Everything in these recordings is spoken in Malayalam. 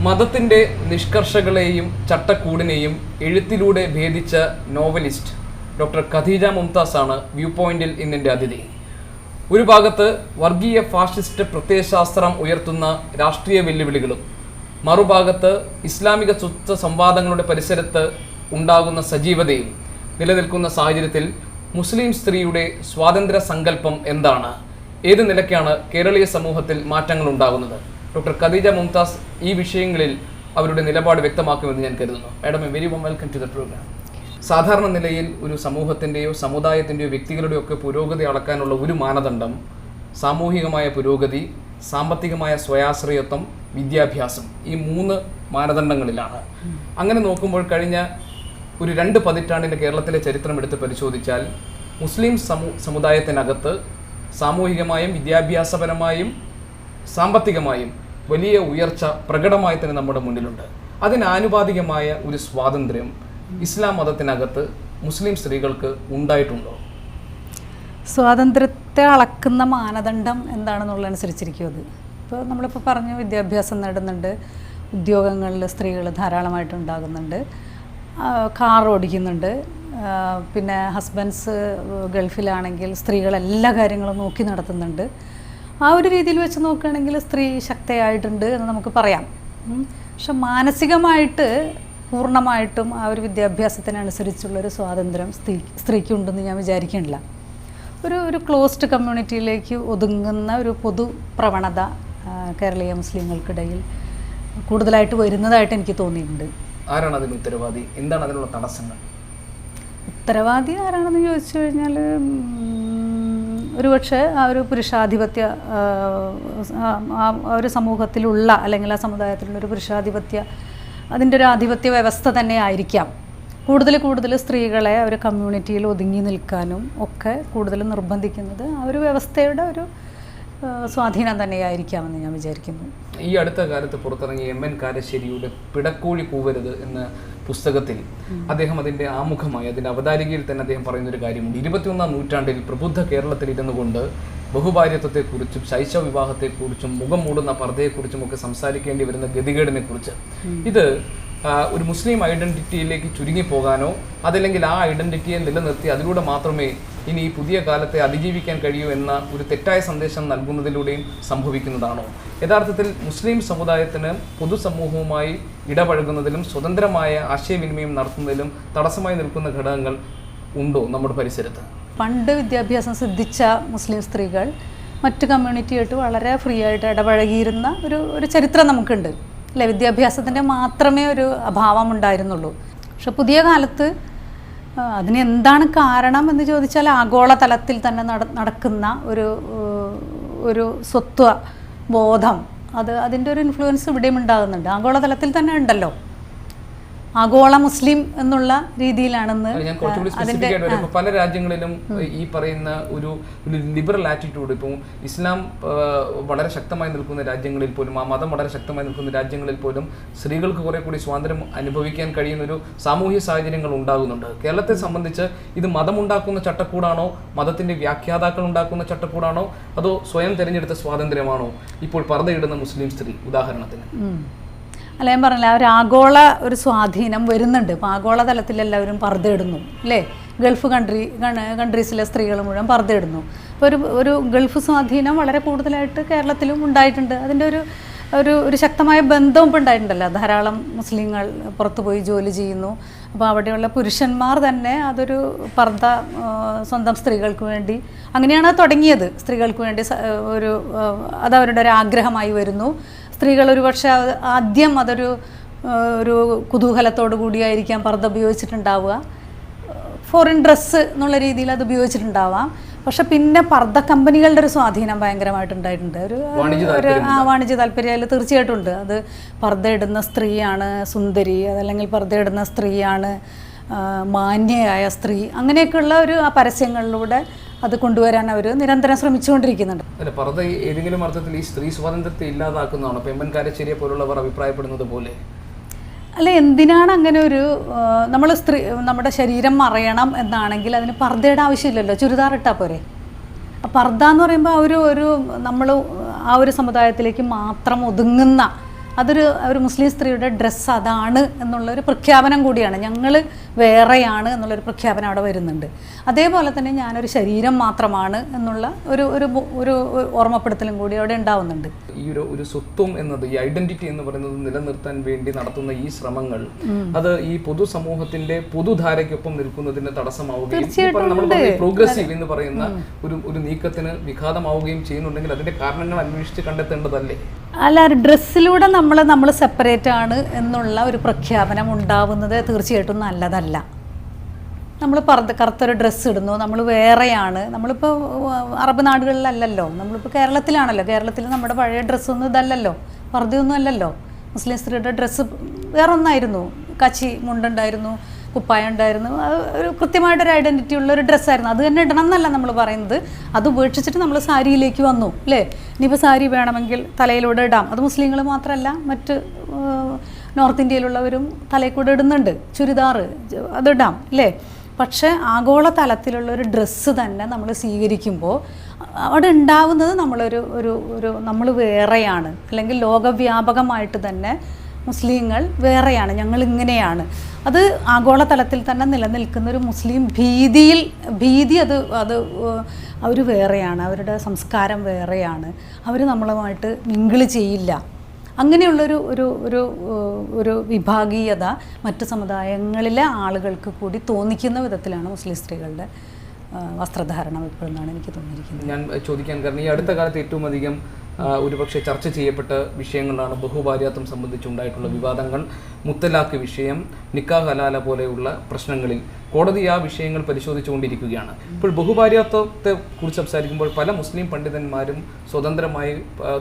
മതത്തിൻ്റെ നിഷ്കർഷകളെയും ചട്ടക്കൂടിനെയും എഴുത്തിലൂടെ ഭേദിച്ച നോവലിസ്റ്റ് ഡോക്ടർ ഖദീജ മുംതാസ് ആണ് വ്യൂ പോയിന്റിൽ ഇന്നിൻ്റെ അതിഥി. ഒരു ഭാഗത്ത് വർഗീയ ഫാഷിസ്റ്റ് പ്രത്യയശാസ്ത്രം ഉയർത്തുന്ന രാഷ്ട്രീയ വെല്ലുവിളികളും മറുഭാഗത്ത് ഇസ്ലാമിക സ്വത്വ സംവാദങ്ങളുടെ പരിസരത്ത് ഉണ്ടാകുന്ന സജീവതയും നിലനിൽക്കുന്ന സാഹചര്യത്തിൽ മുസ്ലിം സ്ത്രീയുടെ സ്വാതന്ത്ര്യ സങ്കല്പം എന്താണ്? ഏത് നിലയ്ക്കാണ് കേരളീയ സമൂഹത്തിൽ മാറ്റങ്ങൾ ഉണ്ടാകുന്നത്? ഡോക്ടർ ഖദീജ മുംതാസ് ഈ വിഷയങ്ങളിൽ അവരുടെ നിലപാട് വ്യക്തമാക്കുമെന്ന് ഞാൻ കരുതുന്നു. Madam, very warm welcome to the programme. സാധാരണ നിലയിൽ ഒരു സമൂഹത്തിൻ്റെയോ സമുദായത്തിൻ്റെയോ വ്യക്തികളുടെയോ ഒക്കെ പുരോഗതി അളക്കാനുള്ള ഒരു മാനദണ്ഡം സാമൂഹികമായ പുരോഗതി, സാമ്പത്തികമായ സ്വയാശ്രയത്വം, വിദ്യാഭ്യാസം, ഈ 3 മാനദണ്ഡങ്ങളിലാണ്. അങ്ങനെ നോക്കുമ്പോൾ കഴിഞ്ഞ ഒരു 2 പതിറ്റാണ്ടിൻ്റെ കേരളത്തിലെ ചരിത്രം എടുത്ത് പരിശോധിച്ചാൽ മുസ്ലിം സമുദായത്തിനകത്ത് സാമൂഹികമായും വിദ്യാഭ്യാസപരമായും സാമ്പത്തികമായും വലിയ ഉയർച്ച പ്രകടമായി തന്നെ നമ്മുടെ മുന്നിലുണ്ട്. അതിനാനുപാതികമായ ഒരു സ്വാതന്ത്ര്യം ഇസ്ലാം മതത്തിനകത്ത് മുസ്ലിം സ്ത്രീകൾക്ക് ഉണ്ടായിട്ടുണ്ടോ? സ്വാതന്ത്ര്യത്തെ അളക്കുന്ന മാനദണ്ഡം എന്താണെന്നുള്ളതനുസരിച്ചിരിക്കും അത്. ഇപ്പോൾ നമ്മളിപ്പോൾ പറഞ്ഞു, വിദ്യാഭ്യാസം നേടുന്നുണ്ട്, ഉദ്യോഗങ്ങളിൽ സ്ത്രീകൾ ധാരാളമായിട്ട് ഉണ്ടാകുന്നുണ്ട്, കാർ ഓടിക്കുന്നുണ്ട്, പിന്നെ ഹസ്ബൻഡ്സ് ഗൾഫിലാണെങ്കിൽ സ്ത്രീകൾ എല്ലാ കാര്യങ്ങളും നോക്കി നടത്തുന്നുണ്ട്. ആ ഒരു രീതിയിൽ വെച്ച് നോക്കുകയാണെങ്കിൽ സ്ത്രീ ശക്തയായിട്ടുണ്ട് എന്ന് നമുക്ക് പറയാം. പക്ഷെ മാനസികമായിട്ട് പൂർണ്ണമായിട്ടും ആ ഒരു വിദ്യാഭ്യാസത്തിനനുസരിച്ചുള്ളൊരു സ്വാതന്ത്ര്യം സ്ത്രീക്കുണ്ടെന്ന് ഞാൻ വിചാരിക്കുന്നില്ല. ഒരു ക്ലോസ്ഡ് കമ്മ്യൂണിറ്റിയിലേക്ക് ഒതുങ്ങുന്ന ഒരു പൊതു പ്രവണത കേരളീയ മുസ്ലിങ്ങൾക്കിടയിൽ കൂടുതലായിട്ട് വരുന്നതായിട്ട് എനിക്ക് തോന്നിയിട്ടുണ്ട്. ആരാണ് അതിന് ഉത്തരവാദി? എന്താണ് അതിനുള്ള തടസ്സങ്ങൾ? ഉത്തരവാദി ആരാണെന്ന് ചോദിച്ചു കഴിഞ്ഞാൽ ഒരുപക്ഷെ ആ ഒരു പുരുഷാധിപത്യ ഒരു സമൂഹത്തിലുള്ള അല്ലെങ്കിൽ ആ സമുദായത്തിലുള്ള ഒരു പുരുഷാധിപത്യ, അതിൻ്റെ ഒരു ആധിപത്യ വ്യവസ്ഥ തന്നെ ആയിരിക്കാം കൂടുതൽ സ്ത്രീകളെ ഒരു കമ്മ്യൂണിറ്റിയിൽ ഒതുങ്ങി നിൽക്കാനും ഒക്കെ കൂടുതൽ നിർബന്ധിക്കുന്നത് ആ ഒരു വ്യവസ്ഥയുടെ ഒരു സ്വാധീനം തന്നെയായിരിക്കാമെന്ന് ഞാൻ വിചാരിക്കുന്നു. ഈ അടുത്ത കാലത്ത് പുറത്തിറങ്ങിയ എം എൻ കാരശ്ശേരിയുടെ പിടക്കോഴി കൂവരുത് എന്ന പുസ്തകത്തിൽ അദ്ദേഹം അതിൻ്റെ ആമുഖമായി, അതിൻ്റെ അവതാരികയിൽ തന്നെ അദ്ദേഹം പറയുന്നൊരു കാര്യമുണ്ട്. 21-ാം നൂറ്റാണ്ടിൽ പ്രബുദ്ധ കേരളത്തിൽ ഇരുന്നു കൊണ്ട് ബഹുഭാര്യത്വത്തെക്കുറിച്ചും ശൈശവ വിവാഹത്തെക്കുറിച്ചും മുഖം മൂടുന്ന പർദ്ദയെക്കുറിച്ചും ഒക്കെ സംസാരിക്കേണ്ടി വരുന്ന ഗതികേടിനെ കുറിച്ച്, ഇത് ഒരു മുസ്ലിം ഐഡൻറ്റിറ്റിയിലേക്ക് ചുരുങ്ങിപ്പോകാനോ അതല്ലെങ്കിൽ ആ ഐഡൻറ്റിറ്റിയെ നിലനിർത്തി അതിലൂടെ മാത്രമേ ഇനി ഈ പുതിയ കാലത്തെ അതിജീവിക്കാൻ കഴിയൂ എന്ന ഒരു തെറ്റായ സന്ദേശം നൽകുന്നതിലൂടെയും സംഭവിക്കുന്നതാണോ? യഥാർത്ഥത്തിൽ മുസ്ലിം സമുദായത്തിന് പൊതുസമൂഹവുമായി ഇടപഴകുന്നതിലും സ്വതന്ത്രമായ ആശയവിനിമയം നടത്തുന്നതിലും തടസ്സമായി നിൽക്കുന്ന ഘടകങ്ങൾ ഉണ്ടോ നമ്മുടെ പരിസരത്ത്? പണ്ട് വിദ്യാഭ്യാസം സിദ്ധിച്ച മുസ്ലിം സ്ത്രീകൾ മറ്റ് കമ്മ്യൂണിറ്റിയായിട്ട് വളരെ ഫ്രീ ആയിട്ട് ഇടപഴകിയിരുന്ന ഒരു ചരിത്രം നമുക്കുണ്ട് അല്ലേ? വിദ്യാഭ്യാസത്തിൻ്റെ മാത്രമേ ഒരു അഭാവം ഉണ്ടായിരുന്നുള്ളൂ. പക്ഷെ പുതിയ കാലത്ത് അതിന് എന്താണ് കാരണം എന്ന് ചോദിച്ചാൽ ആഗോളതലത്തിൽ തന്നെ നടക്കുന്ന ഒരു സ്വത്വ ബോധം, അതിൻ്റെ ഒരു ഇൻഫ്ലുവൻസ് ഇവിടെയും ഉണ്ടാകുന്നുണ്ട്. ആഗോളതലത്തിൽ തന്നെ ഉണ്ടല്ലോ, ആഗോള മുസ്ലിം എന്നുള്ള രീതിയിലാണെന്ന്. ഞാൻ കുറച്ചുകൂടി സ്പെസിഫിക് ആയിട്ട് വരും. പല രാജ്യങ്ങളിലും ഈ പറയുന്ന ഒരു ലിബറൽ ആറ്റിറ്റ്യൂഡ്, ഇപ്പോൾ ഇസ്ലാം വളരെ ശക്തമായി നിൽക്കുന്ന രാജ്യങ്ങളിൽ പോലും, ആ മതം വളരെ ശക്തമായി നിൽക്കുന്ന രാജ്യങ്ങളിൽ പോലും സ്ത്രീകൾക്ക് കുറെ കൂടി സ്വാതന്ത്ര്യം അനുഭവിക്കാൻ കഴിയുന്ന ഒരു സാമൂഹ്യ സാഹചര്യങ്ങൾ ഉണ്ടാകുന്നുണ്ട്. കേരളത്തെ സംബന്ധിച്ച് ഇത് മതമുണ്ടാക്കുന്ന ചട്ടക്കൂടാണോ, മതത്തിന്റെ വ്യാഖ്യാതാക്കൾ ഉണ്ടാക്കുന്ന ചട്ടക്കൂടാണോ, അതോ സ്വയം തിരഞ്ഞെടുത്ത സ്വാതന്ത്ര്യമാണോ ഇപ്പോൾ പർദ്ദയിടുന്ന മുസ്ലിം സ്ത്രീ ഉദാഹരണത്തിന്? അല്ല, ഞാൻ പറഞ്ഞില്ല, ഒരു ആഗോള ഒരു സ്വാധീനം വരുന്നുണ്ട്. ഇപ്പോൾ ആഗോളതലത്തിൽ എല്ലാവരും പർദ്ദയിടുന്നു അല്ലേ? ഗൾഫ് കൺട്രീസിലെ സ്ത്രീകൾ മുഴുവൻ പർദ്ദയിടുന്നു. അപ്പോൾ ഒരു ഗൾഫ് സ്വാധീനം വളരെ കൂടുതലായിട്ട് കേരളത്തിലും ഉണ്ടായിട്ടുണ്ട്. അതിൻ്റെ ഒരു ശക്തമായ ബന്ധവും ഇപ്പോൾ ഉണ്ടായിട്ടുണ്ടല്ലോ. ധാരാളം മുസ്ലിങ്ങൾ പുറത്തു പോയി ജോലി ചെയ്യുന്നു. അപ്പോൾ അവിടെയുള്ള പുരുഷന്മാർ തന്നെ അതൊരു പർദ്ദ സ്വന്തം സ്ത്രീകൾക്ക് വേണ്ടി, അങ്ങനെയാണ് അത് തുടങ്ങിയത്. സ്ത്രീകൾക്ക് വേണ്ടി അതവരുടെ ഒരു ആഗ്രഹമായി വരുന്നു. സ്ത്രീകൾ ഒരു പക്ഷേ ആദ്യം ഒരു കുതൂഹലത്തോടു കൂടിയായിരിക്കാം പർദ്ദ ഉപയോഗിച്ചിട്ടുണ്ടാവുക, ഫോറിൻ ഡ്രസ്സ് എന്നുള്ള രീതിയിൽ അത് ഉപയോഗിച്ചിട്ടുണ്ടാവാം. പക്ഷെ പിന്നെ പർദ്ദ കമ്പനികളുടെ ഒരു സ്വാധീനം ഭയങ്കരമായിട്ടുണ്ടായിട്ടുണ്ട്. ഒരു വാണിജ്യ താല്പര്യം അതിൽ തീർച്ചയായിട്ടും ഉണ്ട്. അത് പർദ്ദയിടുന്ന സ്ത്രീയാണ് സുന്ദരി, അതല്ലെങ്കിൽ പർദ്ദയിടുന്ന സ്ത്രീയാണ് മാന്യയായ സ്ത്രീ, അങ്ങനെയൊക്കെയുള്ള ആ പരസ്യങ്ങളിലൂടെ അത് കൊണ്ടുവരാൻ അവർ നിരന്തരം ശ്രമിച്ചുകൊണ്ടിരിക്കുന്നുണ്ട്. അല്ല, പർദ്ദ ഏതെങ്കിലും അർത്ഥത്തിൽ ഈ സ്ത്രീ സ്വാതന്ത്ര്യത്തെ ഇല്ലാതാക്കുന്നതാണ് ഇപ്പോൾ എം എൻ കാരശ്ശേരിയെ പോലുള്ളവർ അഭിപ്രായപ്പെടുന്നത് പോലെ? അല്ല, എന്തിനാണ് അങ്ങനെ നമ്മുടെ ശരീരം മറയണം എന്നാണെങ്കിൽ അതിന് പർദ്ദയുടെ ആവശ്യമില്ലല്ലോ, ചുരിദാർ ഇട്ടാൽ പോരെ. പർദ്ദ എന്ന് പറയുമ്പോൾ നമ്മൾ ആ ഒരു സമുദായത്തിലേക്ക് മാത്രം ഒതുങ്ങുന്ന ഒരു മുസ്ലിം സ്ത്രീയുടെ ഡ്രസ്സ് അതാണ് എന്നുള്ളൊരു പ്രഖ്യാപനം കൂടിയാണ്. ഞങ്ങൾ വേറെയാണ് എന്നുള്ളൊരു പ്രഖ്യാപനം അവിടെ വരുന്നുണ്ട്. അതേപോലെ തന്നെ ഞാനൊരു ശരീരം മാത്രമാണ് എന്നുള്ള ഒരു ഓർമ്മപ്പെടുത്തലും കൂടി അവിടെ ഉണ്ടാവുന്നുണ്ട്. ഈ ഒരു സ്വത്വം എന്നത്, ഈ ഐഡന്റിറ്റി എന്ന് പറയുന്നത് നിലനിർത്താൻ വേണ്ടി നടത്തുന്ന ഈ ശ്രമങ്ങൾ അത് ഈ പൊതുസമൂഹത്തിന്റെ പൊതുധാരയ്ക്കൊപ്പം നിൽക്കുന്നതിന് തടസ്സമാവുകയും പ്രോഗ്രസീവ് എന്ന് പറയുന്ന ഒരു നീക്കത്തിന് വിഘാതമാവുകയും ചെയ്യുന്നുണ്ടെങ്കിൽ അതിന്റെ കാരണങ്ങൾ അന്വേഷിച്ച് കണ്ടെത്തേണ്ടതല്ലേ? അല്ല, ഡ്രസ്സിലൂടെ നമ്മൾ സെപ്പറേറ്റ് ആണ് എന്നുള്ള ഒരു പ്രഖ്യാപനം ഉണ്ടാവുന്നത് തീർച്ചയായിട്ടും നല്ലതല്ല. നമ്മൾ കറുത്തൊരു ഡ്രസ്സ് ഇടുന്നു, നമ്മൾ വേറെയാണ്. നമ്മളിപ്പോൾ അറബ് നാടുകളിലല്ലല്ലോ, നമ്മളിപ്പോൾ കേരളത്തിലാണല്ലോ. കേരളത്തിൽ നമ്മുടെ പഴയ ഡ്രസ്സൊന്നും ഇതല്ലല്ലോ, പർദ്ദയൊന്നും അല്ലല്ലോ. മുസ്ലിം സ്ത്രീയുടെ ഡ്രസ്സ് വേറെ ഒന്നായിരുന്നു. കച്ചി മുണ്ടുണ്ടായിരുന്നു, കുപ്പായം ഉണ്ടായിരുന്നു. ഒരു കൃത്യമായിട്ടൊരു ഐഡൻറ്റിറ്റി ഉള്ളൊരു ഡ്രസ്സായിരുന്നു. അത് തന്നെ ഇടണം എന്നല്ല നമ്മൾ പറയുന്നത്. അത് ഉപേക്ഷിച്ചിട്ട് നമ്മൾ സാരിയിലേക്ക് വന്നു അല്ലേ. ഇനിയിപ്പോൾ സാരി വേണമെങ്കിൽ തലയിലൂടെ ഇടാം. അത് മുസ്ലിങ്ങൾ മാത്രമല്ല, മറ്റ് നോർത്ത് ഇന്ത്യയിലുള്ളവരും തലയിൽ കൂടെ ഇടുന്നുണ്ട്. ചുരിദാർ അതിടാം അല്ലേ. പക്ഷേ ആഗോള തലത്തിലുള്ളൊരു ഡ്രസ്സ് തന്നെ നമ്മൾ സ്വീകരിക്കുമ്പോൾ അവിടെ ഉണ്ടാവുന്നത് നമ്മൾ വേറെയാണ്. അല്ലെങ്കിൽ ലോകവ്യാപകമായിട്ട് തന്നെ മുസ്ലിങ്ങൾ വേറെയാണ്, ഞങ്ങൾ ഇങ്ങനെയാണ്. അത് ആഗോളതലത്തിൽ തന്നെ നിലനിൽക്കുന്ന ഒരു മുസ്ലിം ഭീതി അത് അവർ വേറെയാണ്, അവരുടെ സംസ്കാരം വേറെയാണ്, അവർ നമ്മളുമായിട്ട് മിങ്കിൾ ചെയ്യില്ല. അങ്ങനെയുള്ളൊരു ഒരു ഒരു ഒരു വിഭാഗീയത മറ്റ് സമുദായങ്ങളിലെ ആളുകൾക്ക് കൂടി തോന്നിക്കുന്ന വിധത്തിലാണ് മുസ്ലിം സ്ത്രീകളുടെ വസ്ത്രധാരണം ഇപ്പോഴെന്നാണ് എനിക്ക് തോന്നിയിരിക്കുന്നത്. ഞാൻ ചോദിക്കാൻ കാരണം ഈ അടുത്ത കാലത്ത് ഏറ്റവും അധികം ഒരുപക്ഷെ ചർച്ച ചെയ്യപ്പെട്ട വിഷയങ്ങളാണ് ബഹുഭാര്യാത്വം സംബന്ധിച്ചുണ്ടായിട്ടുള്ള വിവാദങ്ങൾ, മുത്തലാഖ് വിഷയം, നിക്കാഹ് ഹലാല പോലെയുള്ള പ്രശ്നങ്ങളിൽ കോടതി ആ വിഷയങ്ങൾ പരിശോധിച്ചുകൊണ്ടിരിക്കുകയാണ്. ഇപ്പോൾ ബഹുഭാര്യാത്വത്തെ കുറിച്ച് സംസാരിക്കുമ്പോൾ പല മുസ്ലിം പണ്ഡിതന്മാരും സ്വതന്ത്രമായി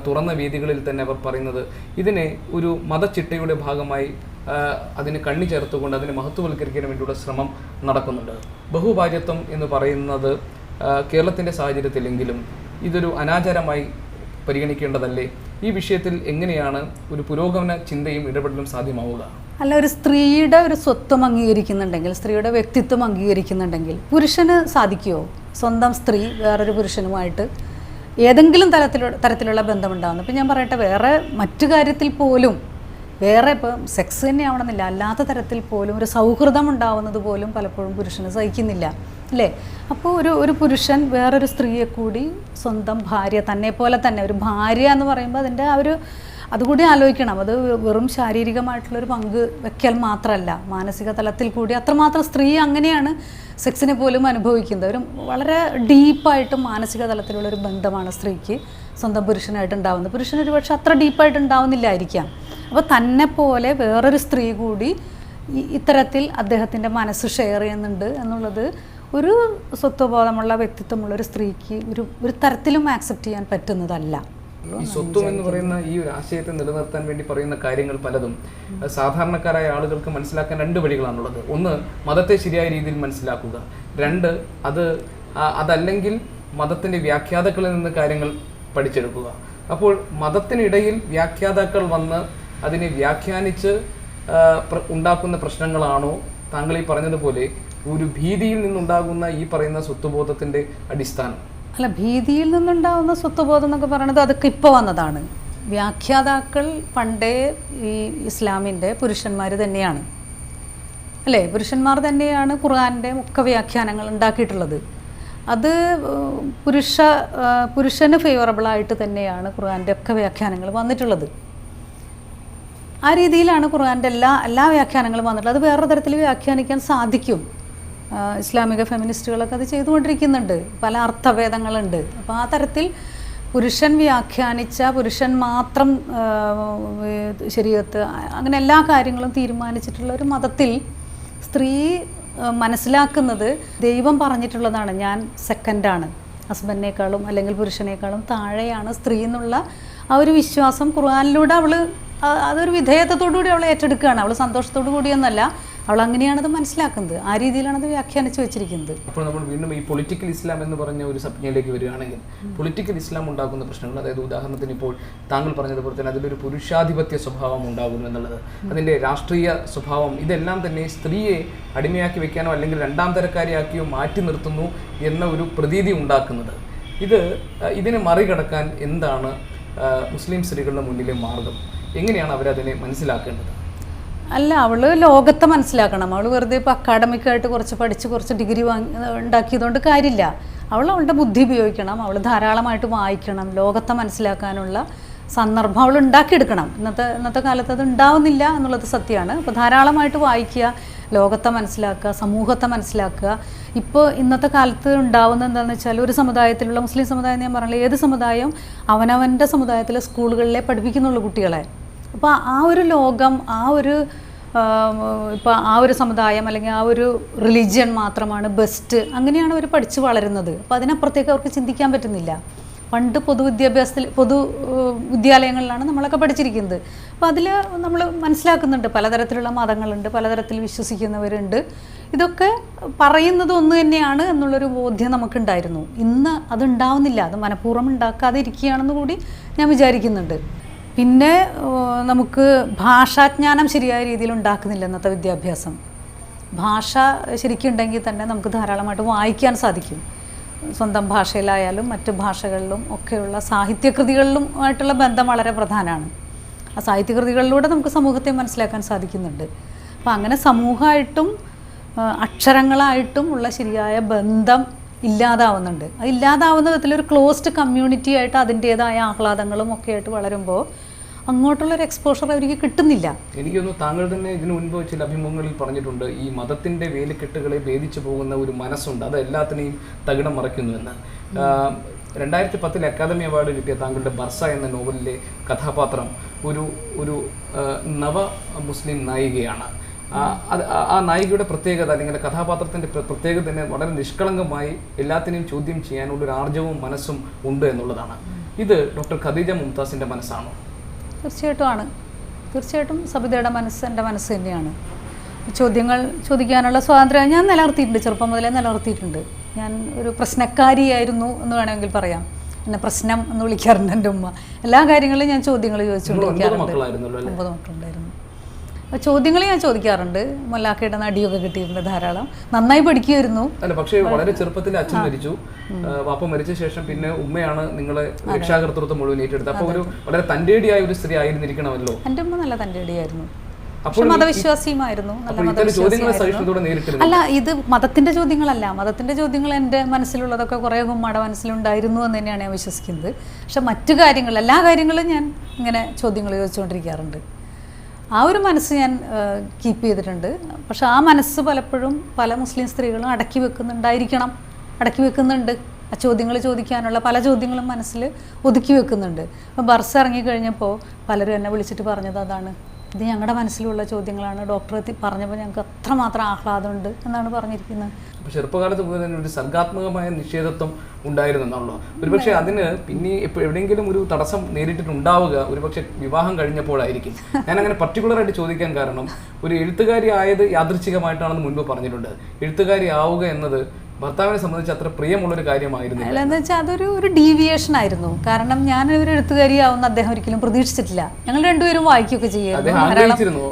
തുറന്ന വേദികളിൽ തന്നെ അവർ പറയുന്നത് ഇതിനെ ഒരു മതചിട്ടയുടെ ഭാഗമായി അതിന് കണ്ണി ചേർത്തുകൊണ്ട് അതിനെ മഹത്വവൽക്കരിക്കാൻ വേണ്ടിയുള്ള ശ്രമം നടക്കുന്നുണ്ട്. ബഹുഭാര്യത്വം എന്ന് പറയുന്നത് കേരളത്തിൻ്റെ സാഹചര്യത്തിലെങ്കിലും ഇതൊരു അനാചാരമായി പരിഗണിക്കേണ്ടതല്ലേ? ഈ വിഷയത്തിൽ എങ്ങനെയാണ് ഒരു പുരോഗമന ചിന്തയും ഇടപെടലും സാധ്യമാവുക? അല്ല, ഒരു സ്ത്രീയുടെ ഒരു സ്വത്വം അംഗീകരിക്കുന്നുണ്ടെങ്കിൽ, സ്ത്രീയുടെ വ്യക്തിത്വം അംഗീകരിക്കുന്നുണ്ടെങ്കിൽ പുരുഷന് സാധിക്കുമോ സ്വന്തം സ്ത്രീ വേറൊരു പുരുഷനുമായിട്ട് ഏതെങ്കിലും തരത്തിലുള്ള ബന്ധമുണ്ടാകുന്നു? ഇപ്പം ഞാൻ പറയട്ടെ, വേറെ മറ്റു കാര്യത്തിൽ പോലും, വേറെ ഇപ്പം സെക്സ് തന്നെ ആവണമെന്നില്ല, അല്ലാത്ത തരത്തിൽ പോലും ഒരു സൗഹൃദം ഉണ്ടാവുന്നത് പോലും പലപ്പോഴും പുരുഷന് സഹിക്കുന്നില്ല അല്ലേ. അപ്പോൾ ഒരു പുരുഷൻ വേറൊരു സ്ത്രീയെ കൂടി സ്വന്തം ഭാര്യ തന്നെ പോലെ തന്നെ, ഒരു ഭാര്യ എന്ന് പറയുമ്പോൾ അതിൻ്റെ അതുകൂടി ആലോചിക്കണം. അത് വെറും ശാരീരികമായിട്ടുള്ളൊരു പങ്ക് വയ്ക്കൽ മാത്രമല്ല, മാനസിക തലത്തിൽ കൂടി അത്രമാത്രം സ്ത്രീ അങ്ങനെയാണ് സെക്സിനെ പോലും അനുഭവിക്കുന്നത്. ഒരു വളരെ ഡീപ്പായിട്ട് മാനസിക തലത്തിലുള്ളൊരു ബന്ധമാണ് സ്ത്രീക്ക് സ്വന്തം പുരുഷനായിട്ട് ഉണ്ടാവുന്നത്. പുരുഷനൊരു പക്ഷെ അത്ര ഡീപ്പായിട്ട് ഉണ്ടാവുന്നില്ലായിരിക്കാം. അപ്പോൾ തന്നെ പോലെ വേറൊരു സ്ത്രീ കൂടി ഇത്തരത്തിൽ അദ്ദേഹത്തിൻ്റെ മനസ്സ് ഷെയർ ചെയ്യുന്നുണ്ട് എന്നുള്ളത് ഒരു സ്വത്വബോധമുള്ള വ്യക്തിത്വമുള്ളൊരു സ്ത്രീക്ക് ഒരു തരത്തിലും ആക്സെപ്റ്റ് ചെയ്യാൻ പറ്റുന്നതല്ല. ഈ സ്വത്വം എന്ന് പറയുന്ന ഈ ഒരു ആശയത്തെ നിലനിർത്താൻ വേണ്ടി പറയുന്ന കാര്യങ്ങൾ പലതും സാധാരണക്കാരായ ആളുകൾക്ക് മനസ്സിലാക്കാൻ രണ്ട് വഴികളാണുള്ളത്. ഒന്ന്, മതത്തെ ശരിയായ രീതിയിൽ മനസ്സിലാക്കുക. രണ്ട്, അതല്ലെങ്കിൽ മതത്തിൻ്റെ വ്യാഖ്യാതാക്കളിൽ നിന്ന് കാര്യങ്ങൾ പഠിച്ചെടുക്കുക. അപ്പോൾ മതത്തിനിടയിൽ വ്യാഖ്യാതാക്കൾ വന്ന് അതിനെ വ്യാഖ്യാനിച്ച് ഉണ്ടാക്കുന്ന പ്രശ്നങ്ങളാണോ താങ്കൾ ഈ പറഞ്ഞതുപോലെ ഒരു ഭീതിയിൽ നിന്നുണ്ടാകുന്ന ഈ പറയുന്ന സ്വത്വബോധത്തിൻ്റെ അടിസ്ഥാനം? അല്ല, ഭീതിയിൽ നിന്നുണ്ടാകുന്ന സ്വത്വബോധം എന്നൊക്കെ പറയുന്നത് അതൊക്കെ ഇപ്പോൾ വന്നതാണ്. വ്യാഖ്യാതാക്കൾ പണ്ടേ ഈ ഇസ്ലാമിൻ്റെ പുരുഷന്മാർ തന്നെയാണ് അല്ലേ. പുരുഷന്മാർ തന്നെയാണ് ഖുർആൻ്റെ ഒക്കെ വ്യാഖ്യാനങ്ങൾ ഉണ്ടാക്കിയിട്ടുള്ളത്. അത് പുരുഷന് ഫേവറബിളായിട്ട് തന്നെയാണ് ഖുർആൻ്റെ ഒക്കെ വ്യാഖ്യാനങ്ങൾ വന്നിട്ടുള്ളത്. ആ രീതിയിലാണ് ഖുർആൻ്റെ എല്ലാ വ്യാഖ്യാനങ്ങളും വന്നിട്ടുള്ളത്. അത് വേറെ തരത്തിൽ വ്യാഖ്യാനിക്കാൻ സാധിക്കും. ഇസ്ലാമിക ഫെമിനിസ്റ്റുകളൊക്കെ അത് ചെയ്തുകൊണ്ടിരിക്കുന്നുണ്ട്. പല അർത്ഥഭേദങ്ങളുണ്ട്. അപ്പോൾ ആ തരത്തിൽ പുരുഷൻ വ്യാഖ്യാനിച്ച, പുരുഷൻ മാത്രം ശരീഅത്ത് അങ്ങനെ എല്ലാ കാര്യങ്ങളും തീരുമാനിച്ചിട്ടുള്ള ഒരു മതത്തിൽ സ്ത്രീ മനസ്സിലാക്കുന്നത് ദൈവം പറഞ്ഞിട്ടുള്ളതാണ്, ഞാൻ സെക്കൻഡാണ്, ഹസ്ബൻഡിനേക്കാളും അല്ലെങ്കിൽ പുരുഷനേക്കാളും താഴെയാണ് സ്ത്രീ എന്നുള്ള ആ ഒരു വിശ്വാസം ഖുർആനിലൂടെ അതൊരു വിധേയത്വത്തോടു കൂടി അവൾ ഏറ്റെടുക്കുകയാണ്. അവൾ സന്തോഷത്തോടു കൂടിയൊന്നല്ല, അവൾ അങ്ങനെയാണത് മനസ്സിലാക്കുന്നത്. ആ രീതിയിലാണത് വ്യാഖ്യാനിച്ച് വെച്ചിരിക്കുന്നത്. അപ്പോൾ നമ്മൾ വീണ്ടും ഈ പൊളിറ്റിക്കൽ ഇസ്ലാം എന്ന് പറഞ്ഞ ഒരു സംജ്ഞയിലേക്ക് വരികയാണെങ്കിൽ, പൊളിറ്റിക്കൽ ഇസ്ലാം ഉണ്ടാക്കുന്ന പ്രശ്നങ്ങൾ, അതായത് ഉദാഹരണത്തിന് ഇപ്പോൾ താങ്കൾ പറഞ്ഞതുപോലെ തന്നെ അതിലൊരു പുരുഷാധിപത്യ സ്വഭാവം ഉണ്ടാകുന്നു എന്നുള്ളത്, അതിൻ്റെ രാഷ്ട്രീയ സ്വഭാവം, ഇതെല്ലാം തന്നെ സ്ത്രീയെ അടിമയാക്കി വെക്കാനോ അല്ലെങ്കിൽ രണ്ടാം തരക്കാരിയാക്കിയോ മാറ്റി നിർത്തുന്നു എന്ന ഒരു പ്രതീതി ഉണ്ടാക്കുന്നത്. ഇതിനെ മറികടക്കാൻ എന്താണ് മുസ്ലിം സ്ത്രീകളുടെ മുന്നിലെ മാർഗം? എങ്ങനെയാണ് അവരതിനെ മനസ്സിലാക്കേണ്ടത്? അല്ല, അവള് ലോകത്തെ മനസ്സിലാക്കണം. അവൾ വെറുതെ ഇപ്പോൾ അക്കാഡമിക്കായിട്ട് കുറച്ച് പഠിച്ച് കുറച്ച് ഡിഗ്രി ഉണ്ടാക്കിയതുകൊണ്ട് കാര്യമില്ല. അവളുടെ ബുദ്ധി ഉപയോഗിക്കണം, അവൾ ധാരാളമായിട്ട് വായിക്കണം, ലോകത്തെ മനസ്സിലാക്കാനുള്ള സന്ദർഭം അവൾ ഉണ്ടാക്കിയെടുക്കണം. ഇന്നത്തെ കാലത്ത് അത് ഉണ്ടാവുന്നില്ല എന്നുള്ളത് സത്യമാണ്. അപ്പോൾ ധാരാളമായിട്ട് വായിക്കുക, ലോകത്തെ മനസ്സിലാക്കുക, സമൂഹത്തെ മനസ്സിലാക്കുക. ഇപ്പോൾ ഇന്നത്തെ കാലത്ത് ഉണ്ടാവുന്നത് എന്താണെന്ന് വെച്ചാൽ, ഒരു സമുദായത്തിലുള്ള മുസ്ലിം സമുദായം ഞാൻ പറഞ്ഞില്ല, ഏത് സമുദായം അവനവൻ്റെ സമുദായത്തിലെ സ്കൂളുകളിലെ പഠിപ്പിക്കുന്നുള്ളൂ കുട്ടികളെ. അപ്പോൾ ആ ഒരു ലോകം, ഇപ്പോൾ ആ ഒരു സമുദായം അല്ലെങ്കിൽ ആ ഒരു റിലീജിയൻ മാത്രമാണ് ബെസ്റ്റ്, അങ്ങനെയാണ് അവർ പഠിച്ച് വളരുന്നത്. അപ്പോൾ അതിനപ്പുറത്തേക്ക് അവർക്ക് ചിന്തിക്കാൻ പറ്റുന്നില്ല. പണ്ട് വിദ്യാലയങ്ങളിലാണ് നമ്മളൊക്കെ പഠിച്ചിരിക്കുന്നത്. അപ്പോൾ അതിൽ നമ്മൾ മനസ്സിലാക്കുന്നുണ്ട് പലതരത്തിലുള്ള മതങ്ങളുണ്ട്, പലതരത്തിൽ വിശ്വസിക്കുന്നവരുണ്ട്. ഇതൊക്കെ പറയുന്നത് ഒന്ന് തന്നെയാണ് എന്നുള്ളൊരു ബോധ്യം നമുക്കുണ്ടായിരുന്നു. ഇന്ന് അതുണ്ടാവുന്നില്ല, അത് മനഃപൂർവ്വം ഉണ്ടാക്കാതെ ഇരിക്കുകയാണെന്ന് കൂടി ഞാൻ വിചാരിക്കുന്നുണ്ട്. പിന്നെ നമുക്ക് ഭാഷാജ്ഞാനം ശരിയായ രീതിയിൽ ഉണ്ടാക്കുന്നില്ല ഇന്നത്തെ വിദ്യാഭ്യാസം. ഭാഷ ശരിക്കുണ്ടെങ്കിൽ തന്നെ നമുക്ക് ധാരാളമായിട്ട് വായിക്കാൻ സാധിക്കും. സ്വന്തം ഭാഷയിലായാലും മറ്റ് ഭാഷകളിലും ഒക്കെയുള്ള സാഹിത്യകൃതികളിലും ആയിട്ടുള്ള ബന്ധം വളരെ പ്രധാനമാണ്. ആ സാഹിത്യകൃതികളിലൂടെ നമുക്ക് സമൂഹത്തെ മനസ്സിലാക്കാൻ സാധിക്കുന്നുണ്ട്. അപ്പോൾ അങ്ങനെ സമൂഹമായിട്ടും അക്ഷരങ്ങളായിട്ടും ഉള്ള ശരിയായ ബന്ധം ഇല്ലാതാവുന്നുണ്ട്. അത് ഇല്ലാതാവുന്ന വിധത്തിലൊരു ക്ലോസ്ഡ് കമ്മ്യൂണിറ്റി ആയിട്ട് അതിൻ്റേതായ ആഹ്ലാദങ്ങളും ഒക്കെ ആയിട്ട് വളരുമ്പോൾ അങ്ങോട്ടുള്ളൊരു എക്സ്പോഷർ അവർക്ക് കിട്ടുന്നില്ല. എനിക്കൊന്ന് താങ്കൾ തന്നെ ഇതിനു മുൻപ് ചില അഭിമുഖങ്ങളിൽ പറഞ്ഞിട്ടുണ്ട്, ഈ മതത്തിൻ്റെ വേലിക്കെട്ടുകളെ ഭേദിച്ചു പോകുന്ന ഒരു മനസ്സുണ്ട്, അത് എല്ലാത്തിനെയും തകിടം മറിക്കുന്നുവെന്ന്. 2010 അക്കാദമി അവാർഡ് കിട്ടിയ താങ്കളുടെ ബർസ എന്ന നോവലിലെ കഥാപാത്രം ഒരു നവ മുസ്ലിം നായികയാണ്. ആ നായികയുടെ പ്രത്യേകത അല്ലെങ്കിൽ കഥാപാത്രത്തിൻ്റെ പ്രത്യേകത തന്നെ വളരെ നിഷ്കളങ്കമായി എല്ലാത്തിനെയും ചോദ്യം ചെയ്യാനുള്ളൊരു ആർജവും മനസ്സും ഉണ്ട് എന്നുള്ളതാണ്. ഇത് ഡോക്ടർ ഖദീജ മുംതാസിൻ്റെ മനസ്സാണോ? തീർച്ചയായിട്ടും ആണ്. തീർച്ചയായിട്ടും സബിതയുടെ മനസ്സ് എൻ്റെ മനസ്സ് തന്നെയാണ്. ചോദ്യങ്ങൾ ചോദിക്കാനുള്ള സ്വാതന്ത്ര്യം ഞാൻ നിലനിർത്തിയിട്ടുണ്ട്, ചെറുപ്പം മുതലേ നിലനിർത്തിയിട്ടുണ്ട്. ഞാൻ ഒരു പ്രശ്നക്കാരിയായിരുന്നു എന്ന് വേണമെങ്കിൽ പറയാം. എന്നെ പ്രശ്നം എന്ന് വിളിക്കാറുണ്ട് എൻ്റെ ഉമ്മ. എല്ലാ കാര്യങ്ങളിലും ഞാൻ ചോദ്യങ്ങൾ ചോദിച്ചുകൊണ്ടിരിക്കാറുണ്ട്. 9 മക്കളുണ്ടായിരുന്നു. ചോദ്യങ്ങൾ ഞാൻ ചോദിക്കാറുണ്ട്. മൊല്ലാക്കയുടെ നടിയൊക്കെ കിട്ടിയിട്ടുണ്ട് ധാരാളം. നന്നായി പഠിക്കുമായിരുന്നു. അല്ല, പക്ഷേ വളരെ ചെറുപ്പത്തിൽ അച്ഛൻ മരിച്ചു. വാപ്പ മരിച്ച ശേഷം പിന്നെ ഉമ്മയാണ് നിങ്ങളെ രക്ഷാകർതൃത്വം മുഴുവൻ ഏറ്റെടുത്തത്. അപ്പോൾ ഒരു വളരെ തന്റേടിയായ ഒരു സ്ത്രീ ആയിരുന്നിരിക്കണമല്ലോ. എൻ്റെ ഉമ്മ നല്ല തന്റേടിയായിരുന്നു, മതവിശ്വാസിയുമായിരുന്നു, നല്ല മതവിശ്വാസിയായിരുന്നു. അല്ല, ഇത് മതത്തിന്റെ ചോദ്യങ്ങളല്ല. മതത്തിന്റെ ചോദ്യങ്ങൾ എൻ്റെ മനസ്സിലുള്ളതൊക്കെ കുറേ ഉമ്മയുടെ മനസ്സിലുണ്ടായിരുന്നു എന്ന് തന്നെയാണ് ഞാൻ വിശ്വസിക്കുന്നത്. പക്ഷെ മറ്റു കാര്യങ്ങൾ, എല്ലാ കാര്യങ്ങളും ഞാൻ ഇങ്ങനെ ചോദ്യങ്ങൾ ചോദിച്ചുകൊണ്ടിരിക്കാറുണ്ട്. ആ ഒരു മനസ്സ് ഞാൻ കീപ്പ് ചെയ്തിട്ടുണ്ട്. പക്ഷെ ആ മനസ്സ് പലപ്പോഴും പല മുസ്ലിം സ്ത്രീകളും അടക്കി വെക്കുന്നുണ്ട്. ആ ചോദ്യങ്ങൾ ചോദിക്കാനുള്ള പല ചോദ്യങ്ങളും മനസ്സിൽ ഒതുക്കി വെക്കുന്നുണ്ട്. അപ്പോൾ ബർസ ഇറങ്ങിക്കഴിഞ്ഞപ്പോൾ പലരും എന്നെ വിളിച്ചിട്ട് പറഞ്ഞത് അതാണ്, ഇത് ഞങ്ങളുടെ മനസ്സിലുള്ള ചോദ്യങ്ങളാണ്, ഡോക്ടർ പറഞ്ഞപ്പോൾ ഞങ്ങൾക്ക് അത്രമാത്രം ആഹ്ലാദമുണ്ട് എന്നാണ് പറഞ്ഞിരിക്കുന്നത്. അപ്പോൾ ചെറുപ്പകാലത്ത് മുതൽ തന്നെ ഒരു സർഗാത്മകമായ നിഷേധത്വം ഉണ്ടായിരുന്നെന്നുള്ളൂ. ഒരുപക്ഷെ അതിന് പിന്നെ എവിടെയെങ്കിലും ഒരു തടസ്സം നേരിട്ടിട്ടുണ്ടാവുക ഒരുപക്ഷെ വിവാഹം കഴിഞ്ഞപ്പോഴായിരിക്കും. ഞാൻ അങ്ങനെ പർട്ടിക്കുലറായിട്ട് ചോദിക്കാൻ കാരണം, ഒരു എഴുത്തുകാരി ആയത് യാദൃച്ഛികമായിട്ടാണെന്ന് മുൻപ് പറഞ്ഞിട്ടുണ്ട്. എഴുത്തുകാരി ആവുക എന്നത് ഭർത്താവിനെ സംബന്ധിച്ച് അത്ര പ്രിയമുള്ളൊരു കാര്യമായിരുന്നു. അല്ലെന്ന് വെച്ചാൽ അതൊരു ഡീവിയേഷൻ ആയിരുന്നു. കാരണം ഞാൻ ഒരു എഴുത്തുകാരിയാവുന്ന അദ്ദേഹം ഒരിക്കലും പ്രതീക്ഷിച്ചിട്ടില്ല. ഞങ്ങൾ രണ്ടുപേരും വായിക്കുകയൊക്കെ ചെയ്യുമായിരുന്നു.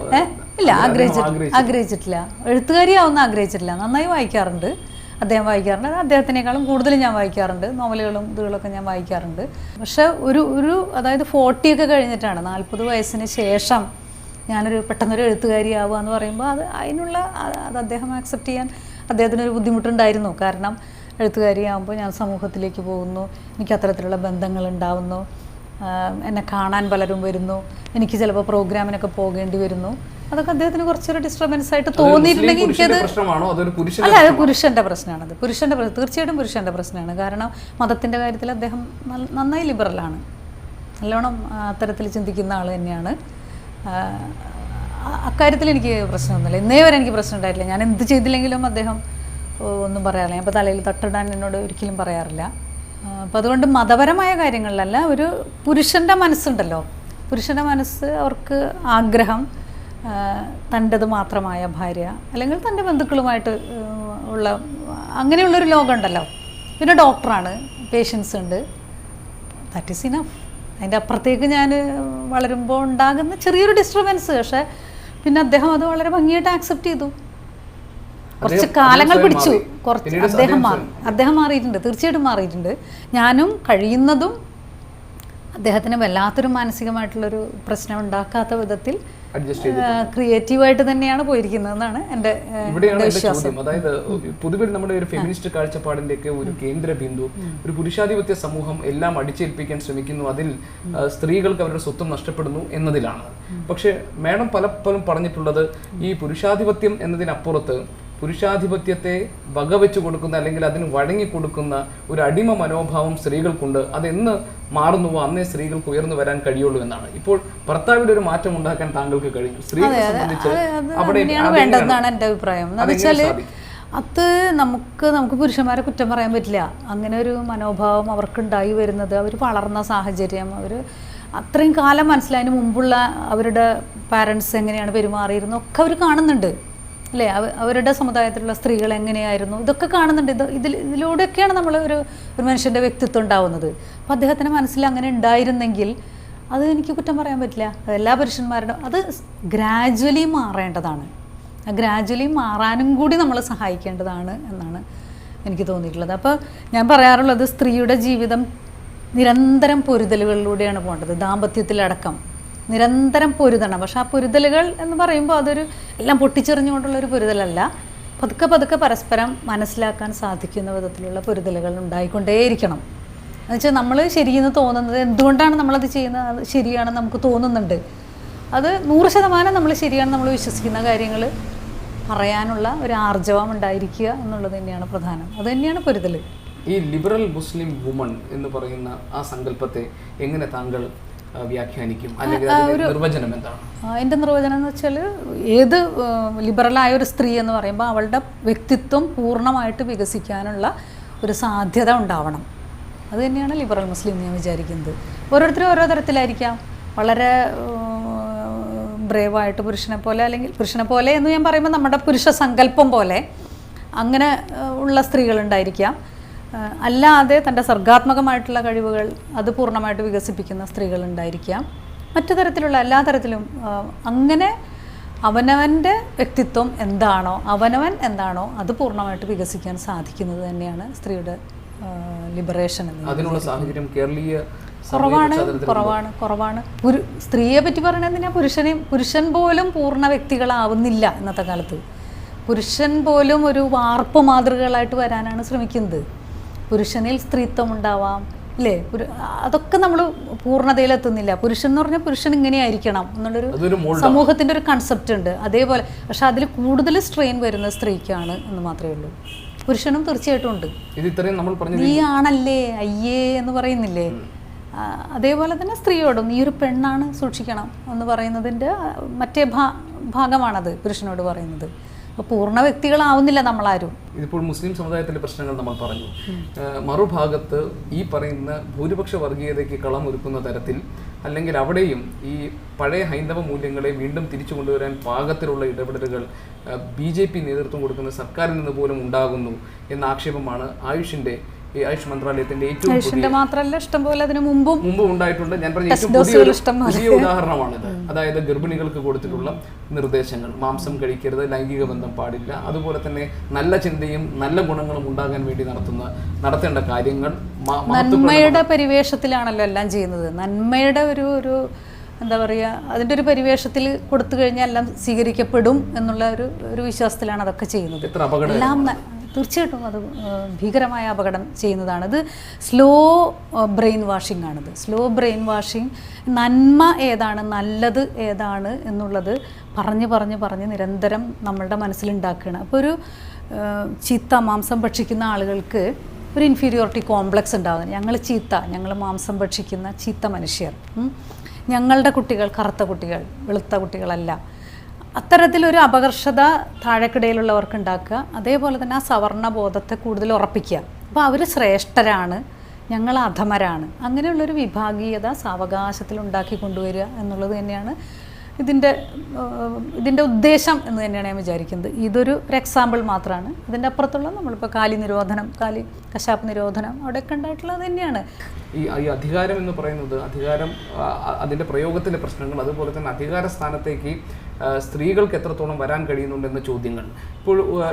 ഇല്ല, ആഗ്രഹിച്ചിട്ടില്ല. എഴുത്തുകാരിയാവുന്ന ആഗ്രഹിച്ചിട്ടില്ല. നന്നായി വായിക്കാറുണ്ട്, അദ്ദേഹം വായിക്കാറുണ്ട്. അദ്ദേഹത്തിനേക്കാളും കൂടുതൽ ഞാൻ വായിക്കാറുണ്ട്. നോവലുകളും ഇതുകളൊക്കെ ഞാൻ വായിക്കാറുണ്ട്. പക്ഷെ അതായത് 40 ഒക്കെ കഴിഞ്ഞിട്ടാണ്, 40 വയസ്സിന് ശേഷം ഞാനൊരു പെട്ടെന്നൊരു എഴുത്തുകാരിയാവുക എന്ന് പറയുമ്പോൾ അത് അദ്ദേഹം ആക്സെപ്റ്റ് ചെയ്യാൻ അദ്ദേഹത്തിനൊരു ബുദ്ധിമുട്ടുണ്ടായിരുന്നു. കാരണം എഴുത്തുകാരിയാകുമ്പോൾ ഞാൻ സമൂഹത്തിലേക്ക് പോകുന്നു, എനിക്ക് അത്തരത്തിലുള്ള ബന്ധങ്ങൾ ഉണ്ടാവുന്നു, എന്നെ കാണാൻ പലരും വരുന്നു, എനിക്ക് ചിലപ്പോൾ പ്രോഗ്രാമിനൊക്കെ പോകേണ്ടി വരുന്നു. അതൊക്കെ അദ്ദേഹത്തിന് കുറച്ചൊരു ഡിസ്റ്റർബൻസ് ആയിട്ട് തോന്നിയിട്ടുണ്ടെങ്കിൽ എനിക്കത് അല്ല, അത് പുരുഷൻ്റെ പ്രശ്നമാണത്. തീർച്ചയായിട്ടും പുരുഷൻ്റെ പ്രശ്നമാണ്. കാരണം മതത്തിൻ്റെ കാര്യത്തിൽ അദ്ദേഹം നന്നായി ലിബറലാണ്, നല്ലോണം അത്തരത്തിൽ ചിന്തിക്കുന്ന ആൾ തന്നെയാണ്. അക്കാര്യത്തിൽ എനിക്ക് പ്രശ്നമൊന്നുമില്ല. ഇന്നേ വരെ എനിക്ക് പ്രശ്നം ഉണ്ടായിട്ടില്ല. ഞാൻ എന്ത് ചെയ്തില്ലെങ്കിലും അദ്ദേഹം ഒന്നും പറയാറില്ല. ഞാൻ ഇപ്പോൾ തലയിൽ തട്ടിടാൻ എന്നോട് ഒരിക്കലും പറയാറില്ല. അപ്പോൾ അതുകൊണ്ട് മതപരമായ കാര്യങ്ങളിലല്ല, ഒരു പുരുഷൻ്റെ മനസ്സുണ്ടല്ലോ, പുരുഷൻ്റെ മനസ്സ്, അവർക്ക് ആഗ്രഹം തൻ്റെത് മാത്രമായ ഭാര്യ അല്ലെങ്കിൽ തൻ്റെ ബന്ധുക്കളുമായിട്ട് ഉള്ള അങ്ങനെയുള്ളൊരു ലോകമുണ്ടല്ലോ. പിന്നെ ഡോക്ടറാണ്, പേഷ്യൻസ് ഉണ്ട്, ദാറ്റ് ഈസ് ഇനഫ്. അതിൻ്റെ അപ്പുറത്തേക്ക് ഞാൻ വളരുമ്പോൾ ഉണ്ടാകുന്ന ചെറിയൊരു ഡിസ്റ്റർബൻസ്, പക്ഷേ പിന്നെ അദ്ദേഹം അത് വളരെ ഭംഗിയായിട്ട് ആക്സെപ്റ്റ് ചെയ്തു. കുറച്ച് കാലങ്ങൾ പിടിച്ചു. അദ്ദേഹം മാറിയിട്ടുണ്ട്, തീർച്ചയായിട്ടും മാറിയിട്ടുണ്ട്. ഞാനും കഴിയുന്നതും അദ്ദേഹത്തിന് വല്ലാത്തൊരു മാനസികമായിട്ടുള്ളൊരു പ്രശ്നം ഉണ്ടാക്കാത്ത വിധത്തിൽ അഡ്ജസ്റ്റ് ചെയ്ത് ക്രിയേറ്റീവായിട്ട് തന്നെയാണ് പോയിരിക്കുന്നതെന്നാണ് എൻ്റെ ഇവിടെയാണ് എന്റെ ചോദ്യം. അതായത് പൊതുവിൽ നമ്മുടെ ഒരു ഫെമിനിസ്റ്റ് കാഴ്ചപ്പാടിന്റെ ഒക്കെ ഒരു കേന്ദ്ര ബിന്ദു ഒരു പുരുഷാധിപത്യ സമൂഹം എല്ലാം അടിച്ചേൽപ്പിക്കാൻ ശ്രമിക്കുന്നു, അതിൽ സ്ത്രീകൾക്ക് അവരുടെ സ്വത്വം നഷ്ടപ്പെടുന്നു എന്നതിലാണ്. പക്ഷെ മാഡം പലപ്പോഴും പറഞ്ഞിട്ടുള്ളത് ഈ പുരുഷാധിപത്യം എന്നതിനപ്പുറത്ത് പുരുഷാധിപത്യത്തെ വകവെച്ചു കൊടുക്കുന്ന അല്ലെങ്കിൽ അതിന് വഴങ്ങിക്കൊടുക്കുന്ന ഒരു അടിമ മനോഭാവം സ്ത്രീകൾക്കുണ്ട്. അതെന്ന് മാറുന്നുവോ അന്നേ സ്ത്രീകൾക്ക് ഉയർന്നു വരാൻ കഴിയുള്ളൂ എന്നാണ്. ഇപ്പോൾ ഭർത്താവിന്റെ ഒരു മാറ്റം ഉണ്ടാക്കാൻ താങ്കൾക്ക് കഴിഞ്ഞു. സ്ത്രീകളെ സംബന്ധിച്ച് അവിടെ വേണ്ടതെന്നാണ് എൻ്റെ അഭിപ്രായം. എന്ന് വെച്ചാൽ അത് നമുക്ക് പുരുഷന്മാരെ കുറ്റം പറയാൻ പറ്റില്ല. അങ്ങനെ ഒരു മനോഭാവം അവർക്കുണ്ടായി വരുന്നത് അവർ വളർന്ന സാഹചര്യം, അവർ അത്രയും കാലം മനസ്സിലായതിന് മുമ്പുള്ള അവരുടെ പാരൻസ് എങ്ങനെയാണ് പെരുമാറിയിരുന്നത് ഒക്കെ അവർ കാണുന്നുണ്ട് അല്ലേ. അവരുടെ സമുദായത്തിലുള്ള സ്ത്രീകൾ എങ്ങനെയായിരുന്നു ഇതൊക്കെ കാണുന്നുണ്ട്. ഇതിലൂടെയൊക്കെയാണ് നമ്മൾ ഒരു മനുഷ്യൻ്റെ വ്യക്തിത്വം ഉണ്ടാവുന്നത്. അപ്പോൾ അദ്ദേഹത്തിൻ്റെ മനസ്സിൽ അങ്ങനെ ഉണ്ടായിരുന്നെങ്കിൽ അത് എനിക്ക് കുറ്റം പറയാൻ പറ്റില്ല. എല്ലാ പുരുഷന്മാരുടെ അത് ഗ്രാജ്വലി മാറേണ്ടതാണ്. ഗ്രാജ്വലി മാറാനും കൂടി നമ്മൾ സഹായിക്കേണ്ടതാണ് എന്നാണ് എനിക്ക് തോന്നിയിട്ടുള്ളത്. അപ്പോൾ ഞാൻ പറയാറുള്ളത് സ്ത്രീയുടെ ജീവിതം നിരന്തരം പൊരുതലുകളിലൂടെയാണ് പോകേണ്ടത്. ദാമ്പത്യത്തിലടക്കം നിരന്തരം പൊരുതണം. പക്ഷെ ആ പൊരുതലുകൾ എന്ന് പറയുമ്പോൾ അതൊരു എല്ലാം പൊട്ടിച്ചെറിഞ്ഞുകൊണ്ടുള്ളൊരു പൊരുതലല്ല. പതുക്കെ പതുക്കെ പരസ്പരം മനസ്സിലാക്കാൻ സാധിക്കുന്ന വിധത്തിലുള്ള പൊരുതലുകൾ ഉണ്ടായിക്കൊണ്ടേയിരിക്കണം. എന്നുവെച്ചാൽ നമ്മൾ ശരിയെന്ന് തോന്നുന്നത് എന്തുകൊണ്ടാണ് നമ്മളത് ചെയ്യുന്നത്, അത് ശരിയാണെന്ന് നമുക്ക് തോന്നുന്നുണ്ട്. അത് 100% നമ്മൾ ശരിയാണെന്ന് നമ്മൾ വിശ്വസിക്കുന്ന കാര്യങ്ങൾ പറയാനുള്ള ഒരു ആർജവം ഉണ്ടായിരിക്കുക എന്നുള്ളത് തന്നെയാണ് പ്രധാനം. അത് തന്നെയാണ് പൊരുതൽ. ഈ ലിബറൽ മുസ്ലിം വുമൺ എന്ന് പറയുന്ന ആ സങ്കല്പത്തെ എങ്ങനെ താങ്കൾ വ്യാഖ്യാനിക്കും, അല്ലെങ്കിൽ നിർവചനം എന്താണ്? എൻ്റെ നിർവചനം എന്ന് വെച്ചാൽ ഏത് ലിബറലായ ഒരു സ്ത്രീ എന്ന് പറയുമ്പോൾ അവളുടെ വ്യക്തിത്വം പൂർണ്ണമായിട്ട് വികസിക്കാനുള്ള ഒരു സാധ്യത ഉണ്ടാവണം. അത് തന്നെയാണ് ലിബറൽ മുസ്ലിം ഞാൻ വിചാരിക്കുന്നത്. ഓരോരുത്തരും ഓരോ തരത്തിലായിരിക്കാം. വളരെ ബ്രേവായിട്ട് പുരുഷനെ പോലെ, അല്ലെങ്കിൽ പുരുഷനെ പോലെ എന്ന് ഞാൻ പറയുമ്പോൾ നമ്മുടെ പുരുഷ സങ്കല്പം പോലെ അങ്ങനെ ഉള്ള സ്ത്രീകളുണ്ടായിരിക്കാം. അല്ലാതെ തൻ്റെ സർഗാത്മകമായിട്ടുള്ള കഴിവുകൾ അത് പൂർണ്ണമായിട്ട് വികസിപ്പിക്കുന്ന സ്ത്രീകളുണ്ടായിരിക്കാം. മറ്റു തരത്തിലുള്ള എല്ലാ തരത്തിലും അങ്ങനെ അവനവൻ്റെ വ്യക്തിത്വം എന്താണോ, അവനവൻ എന്താണോ അത് പൂർണ്ണമായിട്ട് വികസിക്കാൻ സാധിക്കുന്നത് തന്നെയാണ് സ്ത്രീയുടെ ലിബറേഷൻ എന്ന്. അതിനുള്ള സാഹചര്യം കേരളീയ കുറവാണ്. സ്ത്രീയെ പറ്റി പറയണതിനാ പുരുഷൻ പോലും പൂർണ്ണ വ്യക്തികളാവുന്നില്ല ഇന്നത്തെ കാലത്ത്. പുരുഷൻ പോലും ഒരു വാർപ്പ് മാതൃകകളായിട്ട് വരാനാണ് ശ്രമിക്കുന്നത്. പുരുഷനിൽ സ്ത്രീത്വം ഉണ്ടാവാം അല്ലേ, അതൊക്കെ നമ്മൾ പൂർണ്ണതയിലെത്തുന്നില്ല. പുരുഷൻ എന്ന് പറഞ്ഞാൽ പുരുഷൻ ഇങ്ങനെയായിരിക്കണം എന്നുള്ളൊരു സമൂഹത്തിൻ്റെ ഒരു കൺസെപ്റ്റ് ഉണ്ട്. അതേപോലെ പക്ഷെ അതിൽ കൂടുതൽ സ്ട്രെയിൻ വരുന്നത് സ്ത്രീക്കാണ് എന്ന് മാത്രമേ ഉള്ളൂ. പുരുഷനും തീർച്ചയായിട്ടും ഉണ്ട്. നീ ആണല്ലേ അയ്യേ എന്ന് പറയുന്നില്ലേ, അതേപോലെ തന്നെ സ്ത്രീയോടും നീ ഒരു പെണ്ണാണ് സൂക്ഷിക്കണം എന്ന് പറയുന്നതിൻ്റെ മറ്റേ ഭാഗമാണത് പുരുഷനോട് പറയുന്നത്. അപ്പോൾ പൂർണ്ണ വ്യക്തികളാവുന്നില്ല നമ്മളാരും. ഇതിപ്പോൾ മുസ്ലിം സമുദായത്തിലെ പ്രശ്നങ്ങൾ നമ്മൾ പറഞ്ഞു. മറുഭാഗത്ത് ഈ പറയുന്ന ഭൂരിപക്ഷ വർഗീയതയ്ക്ക് കളമൊരുക്കുന്ന തരത്തിൽ, അല്ലെങ്കിൽ അവിടെയും ഈ പഴയ ഹൈന്ദവ മൂല്യങ്ങളെ വീണ്ടും തിരിച്ചു കൊണ്ടുവരാൻ പാകത്തിലുള്ള ഇടപെടലുകൾ BJP നേതൃത്വം കൊടുക്കുന്ന സർക്കാരിൽ നിന്ന് പോലും ഉണ്ടാകുന്നു എന്ന ആക്ഷേപമാണ് ആയുഷ് മന്ത്രാലയത്തിന്റെ ഏറ്റവും മാത്രമല്ല ഇഷ്ടംപോലെ അതിന് മുമ്പും ഉണ്ടായിട്ടുണ്ട്. ഞാൻ പറഞ്ഞ ഏറ്റവും പുതിയ ഉദാഹരണമാണിത്. അതായത് ഗർഭിണികൾക്ക് കൊടുത്തിട്ടുള്ള നിർദ്ദേശങ്ങൾ, മാംസം കഴിക്കരുത്, ലൈംഗിക ബന്ധം പാടില്ല, അതുപോലെ തന്നെ നല്ല ചിന്തയും നല്ല ഗുണങ്ങളും ഉണ്ടാകാൻ വേണ്ടി നടത്തേണ്ട കാര്യങ്ങൾ നന്മയുടെ പരിവേഷത്തിലാണല്ലോ എല്ലാം ചെയ്യുന്നത്. നന്മയുടെ ഒരു എന്താ പറയുക, അതിൻ്റെ ഒരു പരിവേഷത്തിൽ കൊടുത്തു കഴിഞ്ഞാൽ എല്ലാം സ്വീകരിക്കപ്പെടും എന്നുള്ള ഒരു വിശ്വാസത്തിലാണ് അതൊക്കെ ചെയ്യുന്നത്. എല്ലാം തീർച്ചയായിട്ടും അത് ഭീകരമായ അപകടം ചെയ്യുന്നതാണ്. ഇത് സ്ലോ ബ്രെയിൻ വാഷിംഗ് ആണിത്. Slow brain washing. നന്മ ഏതാണ്, നല്ലത് ഏതാണ് എന്നുള്ളത് പറഞ്ഞ് നിരന്തരം നമ്മളുടെ മനസ്സിലുണ്ടാക്കുകയാണ്. അപ്പോൾ ഒരു ചീത്ത മാംസം ഭക്ഷിക്കുന്ന ആളുകൾക്ക് ഒരു ഇൻഫീരിയോറിറ്റി കോംപ്ലക്സ് ഉണ്ടാകുന്നത്. ഞങ്ങൾ മാംസം ഭക്ഷിക്കുന്ന ചീത്ത മനുഷ്യർ, ഞങ്ങളുടെ കുട്ടികൾ കറുത്ത കുട്ടികൾ, വെളുത്ത കുട്ടികളല്ല. അത്തരത്തിലൊരു അപകർഷത താഴെക്കിടയിലുള്ളവർക്ക് ഉണ്ടാക്കുക. അതേപോലെ തന്നെ ആ സവർണ ബോധത്തെ കൂടുതൽ ഉറപ്പിക്കുക. അപ്പോൾ അവർ ശ്രേഷ്ഠരാണ്, ഞങ്ങൾ അധമരാണ്, അങ്ങനെയുള്ളൊരു വിഭാഗീയത സാവകാശത്തിൽ ഉണ്ടാക്കി കൊണ്ടുവരിക എന്നുള്ളത് തന്നെയാണ് ഇതിൻ്റെ ഉദ്ദേശം എന്ന് തന്നെയാണ് ഞാൻ വിചാരിക്കുന്നത്. ഇതൊരു എക്സാമ്പിൾ മാത്രമാണ്. ഇതിൻ്റെ അപ്പുറത്തുള്ള നമ്മളിപ്പോൾ കശാപ്പ് നിരോധനം അവിടെയൊക്കെ ഉണ്ടായിട്ടുള്ളത് തന്നെയാണ്. ഈ അധികാരം എന്ന് പറയുന്നത്, അതിൻ്റെ പ്രയോഗത്തിലെ പ്രശ്നങ്ങൾ, അതുപോലെ തന്നെ അധികാര സ്ഥാനത്തേക്ക് സ്ത്രീകൾക്ക് എത്രത്തോളം വരാൻ കഴിയുന്നുണ്ടെന്ന ചോദ്യങ്ങൾ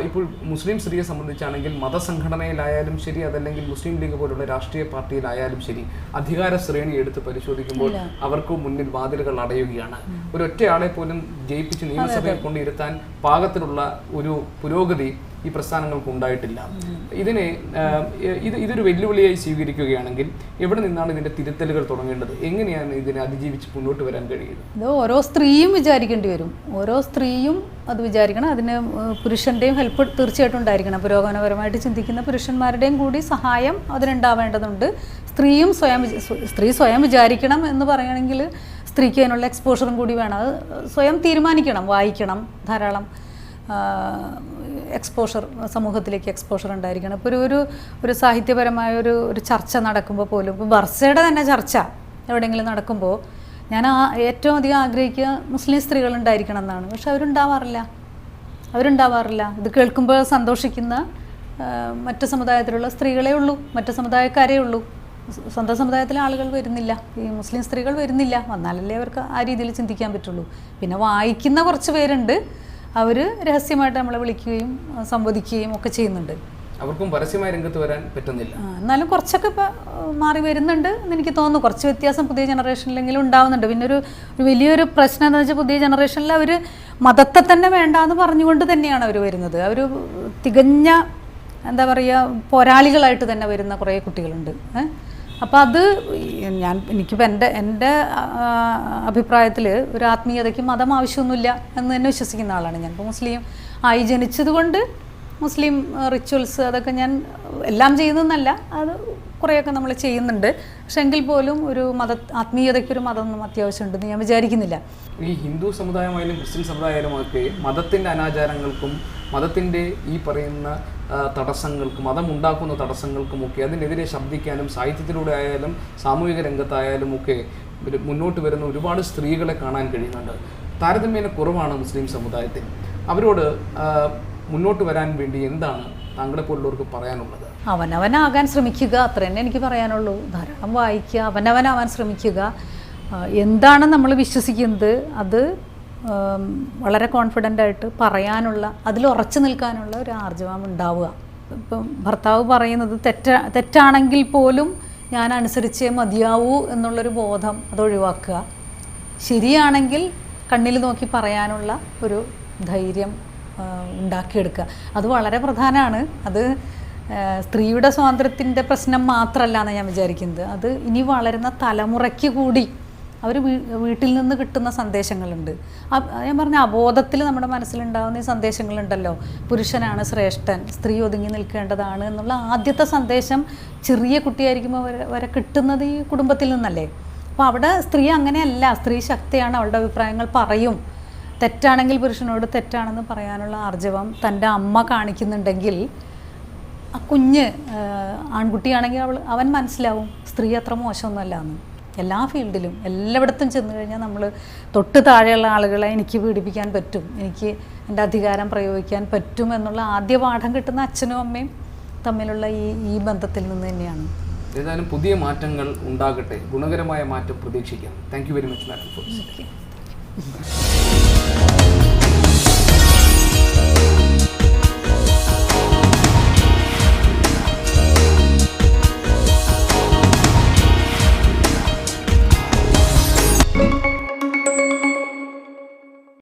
ഇപ്പോൾ മുസ്ലിം സ്ത്രീയെ സംബന്ധിച്ചാണെങ്കിൽ മതസംഘടനയിലായാലും ശരി, അതല്ലെങ്കിൽ മുസ്ലിം ലീഗ് പോലുള്ള രാഷ്ട്രീയ പാർട്ടിയിലായാലും ശരി, അധികാര ശ്രേണി എടുത്ത് പരിശോധിക്കുമ്പോൾ അവർക്ക് മുന്നിൽ വാതിലുകൾ അടയുകയാണ്. ഒരൊറ്റയാളെ പോലും ജയിപ്പിച്ച് നിയമസഭയിൽ കൊണ്ടിരുത്താൻ പാകത്തിലുള്ള ഒരു പുരോഗതി ഈ പ്രസ്ഥാനങ്ങൾക്ക് ഉണ്ടായിട്ടില്ല. ഇതൊരു വെല്ലുവിളിയായി സ്വീകരിക്കുകയാണെങ്കിൽ എവിടെ നിന്നാണ് ഇതിന്റെ തിരുത്തലുകൾ തുടങ്ങേണ്ടത്? എങ്ങനെയാണ് ഇതിനെ അതിജീവിച്ച് മുന്നോട്ട് വരാൻ കഴിയുന്നത്? ഇത് ഓരോ സ്ത്രീയും വിചാരിക്കേണ്ടി വരും. ഓരോ സ്ത്രീയും അത് വിചാരിക്കണം. അതിന് പുരുഷൻ്റെയും ഹെൽപ്പ് തീർച്ചയായിട്ടും ഉണ്ടായിരിക്കണം. പുരോഗമനപരമായിട്ട് ചിന്തിക്കുന്ന പുരുഷന്മാരുടെയും കൂടി സഹായം അതിനുണ്ടാവേണ്ടതുണ്ട്. സ്ത്രീ സ്വയം വിചാരിക്കണം എന്ന് പറയുകയാണെങ്കിൽ സ്ത്രീക്ക് അതിനുള്ള എക്സ്പോഷറും കൂടി വേണം. അത് സ്വയം തീരുമാനിക്കണം, വായിക്കണം, ധാരാളം എക്സ്പോഷർ, സമൂഹത്തിലേക്ക് എക്സ്പോഷർ ഉണ്ടായിരിക്കണം. ഇപ്പോൾ ഒരു സാഹിത്യപരമായ ഒരു ചർച്ച നടക്കുമ്പോൾ പോലും, ഇപ്പോൾ ബർസയുടെ തന്നെ ചർച്ച എവിടെയെങ്കിലും നടക്കുമ്പോൾ ഞാൻ ഏറ്റവും അധികം ആഗ്രഹിക്കുക മുസ്ലിം സ്ത്രീകളുണ്ടായിരിക്കണം എന്നാണ്. പക്ഷെ അവരുണ്ടാവാറില്ല. ഇത് കേൾക്കുമ്പോൾ സന്തോഷിക്കുന്ന മറ്റു സമുദായത്തിലുള്ള സ്ത്രീകളേ ഉള്ളൂ, മറ്റു സമുദായക്കാരേ ഉള്ളൂ. സ്വന്തം സമുദായത്തിലെ ആളുകൾ വരുന്നില്ല, ഈ മുസ്ലിം സ്ത്രീകൾ വരുന്നില്ല. വന്നാലല്ലേ അവർക്ക് ആ രീതിയിൽ ചിന്തിക്കാൻ പറ്റുള്ളൂ. പിന്നെ വായിക്കുന്ന കുറച്ച് പേരുണ്ട്, അവർ രഹസ്യമായിട്ട് നമ്മളെ വിളിക്കുകയും സംവദിക്കുകയും ഒക്കെ ചെയ്യുന്നുണ്ട്. അവർക്കും പരസ്യമായ രംഗത്ത് വരാൻ പറ്റുന്നില്ല. എന്നാലും കുറച്ചൊക്കെ ഇപ്പോൾ മാറി വരുന്നുണ്ട് എന്ന് എനിക്ക് തോന്നുന്നു. കുറച്ച് വ്യത്യാസം പുതിയ ജനറേഷനിലെങ്കിലും ഉണ്ടാവുന്നുണ്ട്. പിന്നെ ഒരു വലിയൊരു പ്രശ്നം എന്താണെന്ന് വെച്ചാൽ, പുതിയ ജനറേഷനിൽ അവർ മതത്തെ തന്നെ വേണ്ടാന്ന് പറഞ്ഞുകൊണ്ട് തന്നെയാണ് അവർ വരുന്നത്. അവർ തികഞ്ഞ എന്താ പറയുക, പോരാളികളായിട്ട് തന്നെ വരുന്ന കുറേ കുട്ടികളുണ്ട്. അപ്പോൾ അത് എനിക്കിപ്പോൾ എൻ്റെ അഭിപ്രായത്തിൽ ഒരു ആത്മീയതയ്ക്ക് മതം ആവശ്യമൊന്നുമില്ല എന്ന് തന്നെ വിശ്വസിക്കുന്ന ആളാണ് ഞാൻ. ഇപ്പോൾ മുസ്ലിം ആയി ജനിച്ചത് കൊണ്ട് മുസ്ലിം റിച്വൽസ് അതൊക്കെ ഞാൻ എല്ലാം ചെയ്യുന്നതെന്നല്ല, അത് കുറേയൊക്കെ നമ്മൾ ചെയ്യുന്നുണ്ട്. പക്ഷെ എങ്കിൽ പോലും ഒരു ആത്മീയതയ്ക്കൊരു മതമൊന്നും അത്യാവശ്യമുണ്ടെന്ന് ഞാൻ വിചാരിക്കുന്നില്ല. ഈ ഹിന്ദു സമുദായമായാലും ക്രിസ്ത്യൻ സമുദായമായാലും ഒക്കെ മതത്തിൻ്റെ അനാചാരങ്ങൾക്കും മതത്തിൻ്റെ ഈ പറയുന്ന തടസ്സങ്ങൾക്കും, മതം ഉണ്ടാക്കുന്ന തടസ്സങ്ങൾക്കുമൊക്കെ അതിനെതിരെ ശബ്ദിക്കാനും സാഹിത്യത്തിലൂടെ ആയാലും സാമൂഹിക രംഗത്തായാലും ഒക്കെ മുന്നോട്ട് വരുന്ന ഒരുപാട് സ്ത്രീകളെ കാണാൻ കഴിയുന്നുണ്ട്. താരതമ്യേന കുറവാണ് മുസ്ലിം സമുദായത്തിൽ. അവരോട് മുന്നോട്ട് വരാൻ വേണ്ടി എന്താണ് താങ്കളെ പോലുള്ളവർക്ക് പറയാനുള്ളത്? അവനവനാകാൻ ശ്രമിക്കുക, അത്ര തന്നെ എനിക്ക് പറയാനുള്ളൂ. ധാരാളം വായിക്കുക, അവനവനാവാൻ ശ്രമിക്കുക. എന്താണ് നമ്മൾ വിശ്വസിക്കുന്നത് അത് വളരെ കോൺഫിഡൻ്റായിട്ട് പറയാനുള്ള, അതിൽ ഉറച്ചു നിൽക്കാനുള്ള ഒരു ആർജവം ഉണ്ടാവുക. ഇപ്പം ഭർത്താവ് പറയുന്നത് തെറ്റാണെങ്കിൽ പോലും ഞാൻ അനുസരിച്ചേ മതിയാവൂ എന്നുള്ളൊരു ബോധം അത് ഒഴിവാക്കുക. ശരിയാണെങ്കിൽ കണ്ണിൽ നോക്കി പറയാനുള്ള ഒരു ധൈര്യം ഉണ്ടാക്കിയെടുക്കുക. അത് വളരെ പ്രധാനമാണ്. അത് സ്ത്രീയുടെ സ്വാതന്ത്ര്യത്തിൻ്റെ പ്രശ്നം മാത്രമല്ല എന്ന് ഞാൻ വിചാരിക്കുന്നത്. അത് ഇനി വളരുന്ന തലമുറയ്ക്ക് കൂടി അവർ വീട്ടിൽ നിന്ന് കിട്ടുന്ന സന്ദേശങ്ങളുണ്ട്. ഞാൻ പറഞ്ഞ അബോധത്തിൽ നമ്മുടെ മനസ്സിലുണ്ടാകുന്ന ഈ സന്ദേശങ്ങളുണ്ടല്ലോ, പുരുഷനാണ് ശ്രേഷ്ഠൻ, സ്ത്രീ ഒതുങ്ങി നിൽക്കേണ്ടതാണ് എന്നുള്ള ആദ്യത്തെ സന്ദേശം ചെറിയ കുട്ടിയായിരിക്കുമ്പോൾ വരെ കിട്ടുന്നത് ഈ കുടുംബത്തിൽ നിന്നല്ലേ. അപ്പോൾ അവിടെ സ്ത്രീ അങ്ങനെയല്ല, സ്ത്രീ ശക്തിയാണ്, അവളുടെ അഭിപ്രായങ്ങൾ പറയും. തെറ്റാണെങ്കിൽ പുരുഷനോട് തെറ്റാണെന്ന് പറയാനുള്ള ആർജവം തൻ്റെ അമ്മ കാണിക്കുന്നുണ്ടെങ്കിൽ ആ കുഞ്ഞ് ആൺകുട്ടിയാണെങ്കിൽ അവൻ മനസ്സിലാവും സ്ത്രീ അത്ര മോശമൊന്നുമല്ല എന്ന്. എല്ലാ ഫീൽഡിലും എല്ലായിടത്തും ചെന്ന് കഴിഞ്ഞാൽ നമ്മൾ തൊട്ട് താഴെയുള്ള ആളുകളെ എനിക്ക് പീഡിപ്പിക്കാൻ പറ്റും, എനിക്ക് എൻ്റെ അധികാരം പ്രയോഗിക്കാൻ പറ്റും എന്നുള്ള ആദ്യ പാഠം കിട്ടുന്ന അച്ഛനും അമ്മയും തമ്മിലുള്ള ഈ ബന്ധത്തിൽ നിന്ന് തന്നെയാണ്. ഏതായാലും പുതിയ മാറ്റങ്ങൾ ഉണ്ടാകട്ടെ, ഗുണകരമായ മാറ്റം പ്രതീക്ഷിക്കാം. Thank you very much madam for this.